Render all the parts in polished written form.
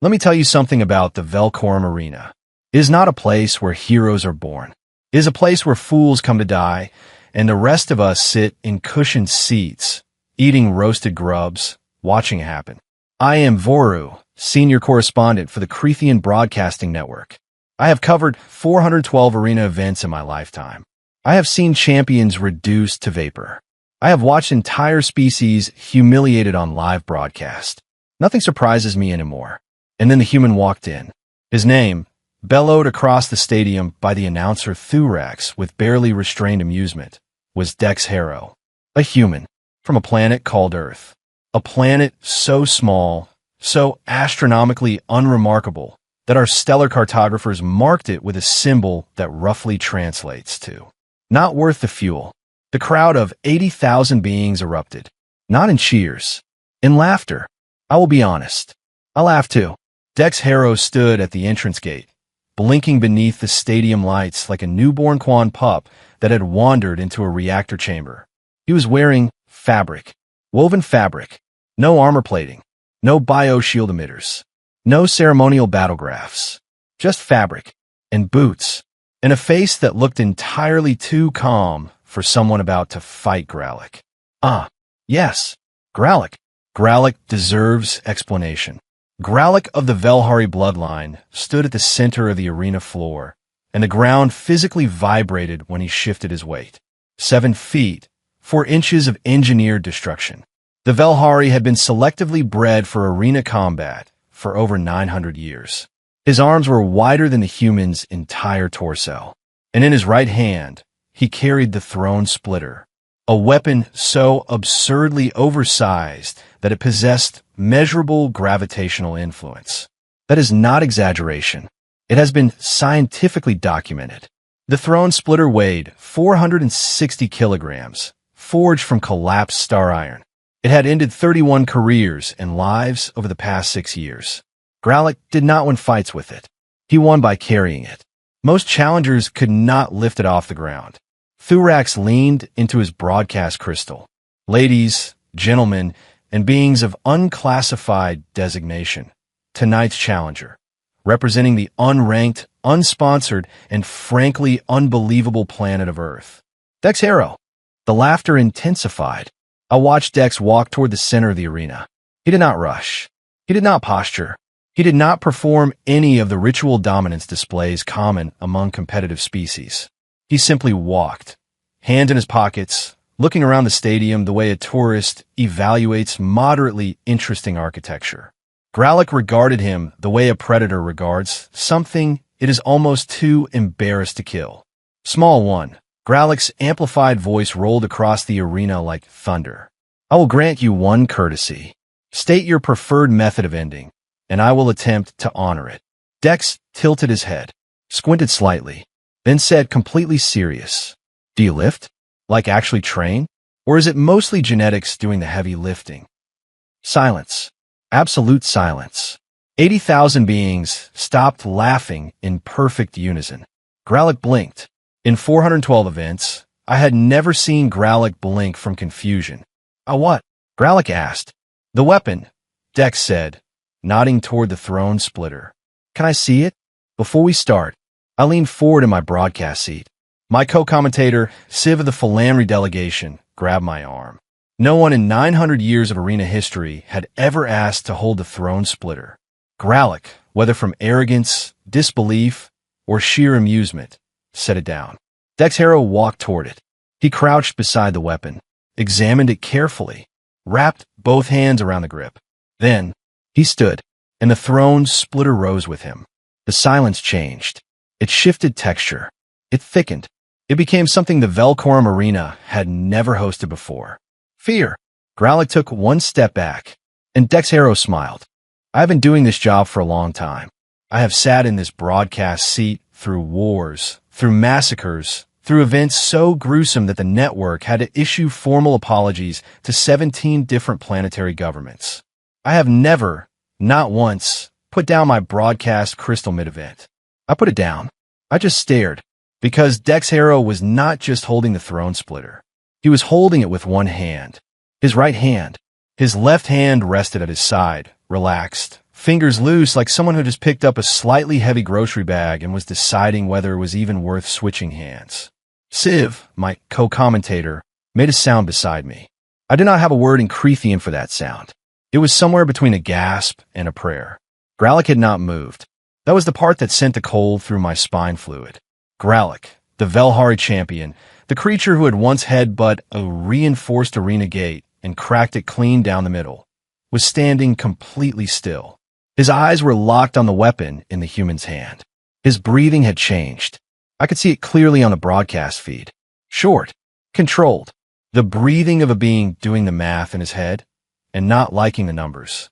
Let me tell you something about the Velcorum Arena. It is not a place where heroes are born. It is a place where fools come to die, and the rest of us sit in cushioned seats, eating roasted grubs, watching it happen. I am Voru, senior correspondent for the Crethian Broadcasting Network. I have covered 412 arena events in my lifetime. I have seen champions reduced to vapor. I have watched entire species humiliated on live broadcast. Nothing surprises me anymore. And then the human walked in. His name, bellowed across the stadium by the announcer Thurax with barely restrained amusement, was Dex Harrow, a human from a planet called Earth. A planet so small, so astronomically unremarkable, that our stellar cartographers marked it with a symbol that roughly translates to not worth the fuel. The crowd of 80,000 beings erupted, not in cheers, in laughter. I will be honest. I laughed too. Dex Harrow stood at the entrance gate, blinking beneath the stadium lights like a newborn Quan pup that had wandered into a reactor chamber. He was wearing fabric, woven fabric, no armor plating, no bio-shield emitters, no ceremonial battlegraphs, just fabric and boots, and a face that looked entirely too calm for someone about to fight Gralek. Ah, yes, Gralek. Gralek deserves explanation. Gralek of the Velhari bloodline stood at the center of the arena floor, and the ground physically vibrated when he shifted his weight. 7 feet, 4 inches of engineered destruction. The Velhari had been selectively bred for arena combat for over 900 years. His arms were wider than the human's entire torso, and in his right hand, he carried the throne splitter, a weapon so absurdly oversized that it possessed measurable gravitational influence. That is not exaggeration. It has been scientifically documented. The throne splitter weighed 460 kilograms, forged from collapsed star iron. It had ended 31 careers and lives over the past 6 years. Gralek did not win fights with it. He won by carrying it. Most challengers could not lift it off the ground. Thurax leaned into his broadcast crystal. Ladies, gentlemen, and beings of unclassified designation, tonight's challenger, representing the unranked, unsponsored, and frankly unbelievable planet of Earth. Dex Harrow. The laughter intensified. I watched Dex walk toward the center of the arena. He did not rush. He did not posture. He did not perform any of the ritual dominance displays common among competitive species. He simply walked, hands in his pockets, looking around the stadium the way a tourist evaluates moderately interesting architecture. Gralek regarded him the way a predator regards something it is almost too embarrassed to kill. Small one. Gralek's amplified voice rolled across the arena like thunder. I will grant you one courtesy. State your preferred method of ending, and I will attempt to honor it. Dex tilted his head, squinted slightly, then said completely serious, do you lift? Like actually train? Or is it mostly genetics doing the heavy lifting? Silence. Absolute silence. 80,000 beings stopped laughing in perfect unison. Gralek blinked. In 412 events, I had never seen Gralek blink from confusion. What? Gralek asked. The weapon, Dex said, nodding toward the throne splitter. Can I see it? Before we start, I leaned forward in my broadcast seat. My co-commentator, Civ of the Philandry delegation, grabbed my arm. No one in 900 years of arena history had ever asked to hold the throne splitter. Gralek, whether from arrogance, disbelief, or sheer amusement, set it down. Dex Harrow walked toward it. He crouched beside the weapon, examined it carefully, wrapped both hands around the grip. Then, he stood, and the throne splitter rose with him. The silence changed. It shifted texture. It thickened. It became something the Velcorum Arena had never hosted before. Fear. Gralek took one step back, and Dex Harrow smiled. I have been doing this job for a long time. I have sat in this broadcast seat through wars, through massacres, through events so gruesome that the network had to issue formal apologies to 17 different planetary governments. I have never, not once, put down my broadcast crystal mid-event. I put it down. I just stared, because Dex Harrow was not just holding the throne splitter. He was holding it with one hand, his right hand. His left hand rested at his side, relaxed, fingers loose like someone who just picked up a slightly heavy grocery bag and was deciding whether it was even worth switching hands. Siv, my co-commentator, made a sound beside me. I did not have a word in Creethian for that sound. It was somewhere between a gasp and a prayer. Gralloch had not moved. That was the part that sent a cold through my spine fluid. Gralloch, the Velhari champion, the creature who had once headbutt a reinforced arena gate and cracked it clean down the middle, was standing completely still. His eyes were locked on the weapon in the human's hand. His breathing had changed. I could see it clearly on the broadcast feed. Short, controlled. The breathing of a being doing the math in his head and not liking the numbers.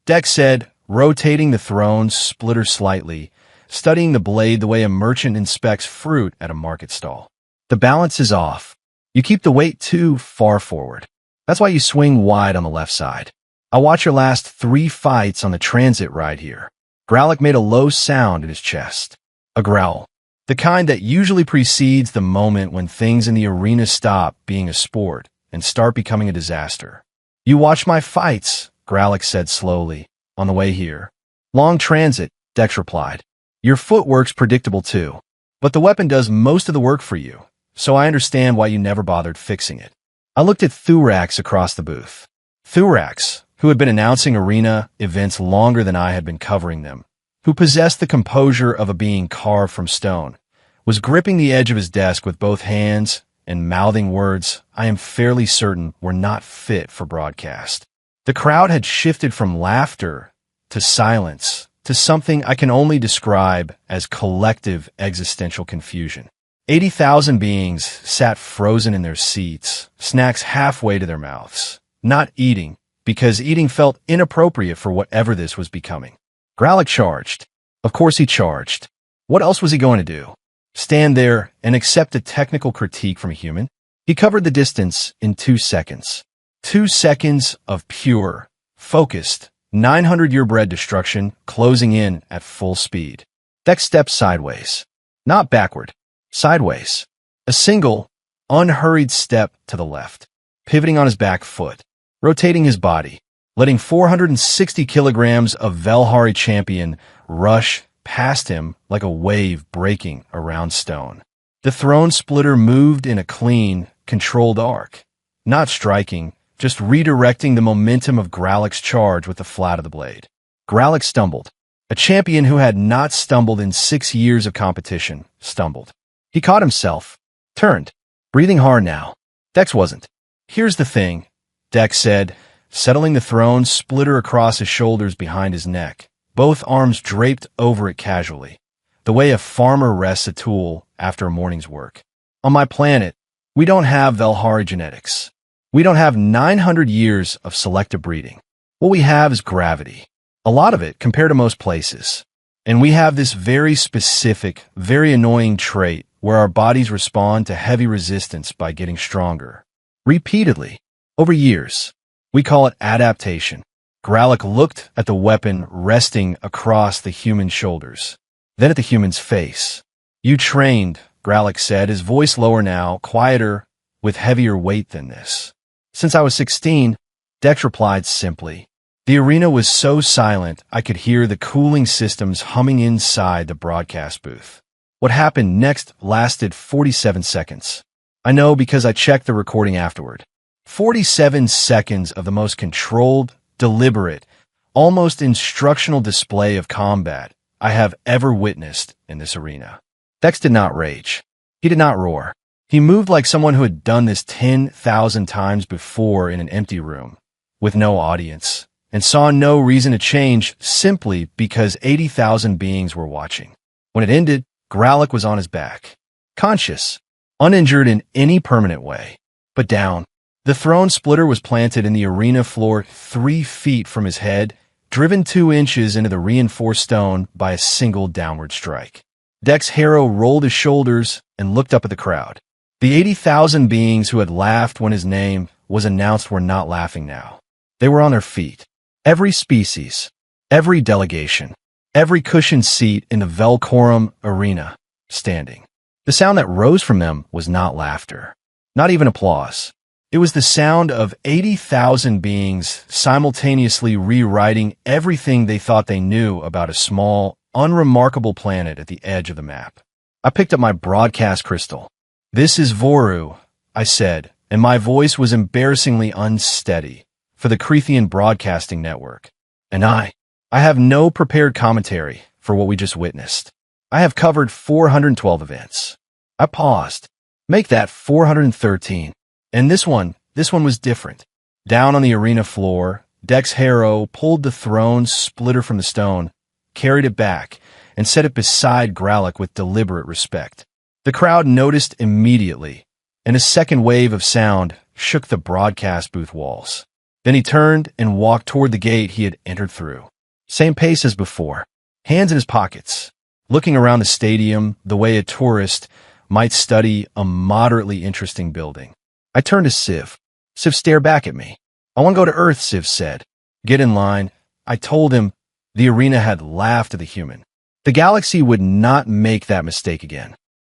Dex said, rotating the throne splitter slightly, studying the blade the way a merchant inspects fruit at a market stall. The balance is off. You keep the weight too far forward. That's why you swing wide on the left side. I'll watch your last 3 fights on the transit ride here. Gralloch made a low sound in his chest. A growl. The kind that usually precedes the moment when things in the arena stop being a sport and start becoming a disaster. You watch my fights, Gralloch said slowly, on the way here. Long transit, Dex replied. Your footwork's predictable too, but the weapon does most of the work for you, so I understand why you never bothered fixing it. I looked at Thurax across the booth. Thurax, who had been announcing arena events longer than I had been covering them, who possessed the composure of a being carved from stone, was gripping the edge of his desk with both hands and mouthing words I am fairly certain were not fit for broadcast. The crowd had shifted from laughter to silence to something I can only describe as collective existential confusion. 80,000 beings sat frozen in their seats, snacks halfway to their mouths, not eating, because eating felt inappropriate for whatever this was becoming. Gralloch charged. Of course he charged. What else was he going to do? Stand there and accept a technical critique from a human? He covered the distance in 2 seconds. 2 seconds of pure, focused, 900-year-bred destruction closing in at full speed. Dex stepped sideways. Not backward. Sideways. A single, unhurried step to the left, pivoting on his back foot, rotating his body, letting 460 kilograms of Velhari champion rush past him like a wave breaking around stone. The throne splitter moved in a clean, controlled arc, not striking, just redirecting the momentum of Gralloch's charge with the flat of the blade. Gralloch stumbled. A champion who had not stumbled in 6 years of competition stumbled. He caught himself, turned, breathing hard now. Dex wasn't. Here's the thing, Dex said, settling the throne splitter across his shoulders behind his neck, both arms draped over it casually, the way a farmer rests a tool after a morning's work. On my planet, we don't have Velhari genetics. We don't have 900 years of selective breeding. What we have is gravity. A lot of it compared to most places. And we have this very specific, very annoying trait where our bodies respond to heavy resistance by getting stronger. Repeatedly. Over years. We call it adaptation. Gralloch looked at the weapon resting across the human's shoulders, then at the human's face. You trained, Gralloch said, his voice lower now, quieter, with heavier weight than this. Since I was 16, Dex replied simply. The arena was so silent I could hear the cooling systems humming inside the broadcast booth. What happened next lasted 47 seconds. I know because I checked the recording afterward. 47 seconds of the most controlled, deliberate, almost instructional display of combat I have ever witnessed in this arena. Dex did not rage. He did not roar. He moved like someone who had done this 10,000 times before in an empty room, with no audience, and saw no reason to change simply because 80,000 beings were watching. When it ended, Gralloch was on his back, conscious, uninjured in any permanent way, but down. The throne splitter was planted in the arena floor 3 feet from his head, driven 2 inches into the reinforced stone by a single downward strike. Dex Harrow rolled his shoulders and looked up at the crowd. The 80,000 beings who had laughed when his name was announced were not laughing now. They were on their feet. Every species, every delegation, every cushioned seat in the Velcorum arena, standing. The sound that rose from them was not laughter, not even applause. It was the sound of 80,000 beings simultaneously rewriting everything they thought they knew about a small, unremarkable planet at the edge of the map. I picked up my broadcast crystal. "This is Voru," I said, and my voice was embarrassingly unsteady for the Creathian Broadcasting Network. "And I have no prepared commentary for what we just witnessed. I have covered 412 events." I paused. "Make that 413. And this one was different." Down on the arena floor, Dex Harrow pulled the throne splitter from the stone, carried it back, and set it beside Gralloch with deliberate respect. The crowd noticed immediately, and a second wave of sound shook the broadcast booth walls. Then he turned and walked toward the gate he had entered through. Same pace as before, hands in his pockets, looking around the stadium the way a tourist might study a moderately interesting building. I turned to Civ. Civ stared back at me. "I want to go to Earth," Civ said. "Get in line." I told him the arena had laughed at the human. The galaxy would not make that mistake again.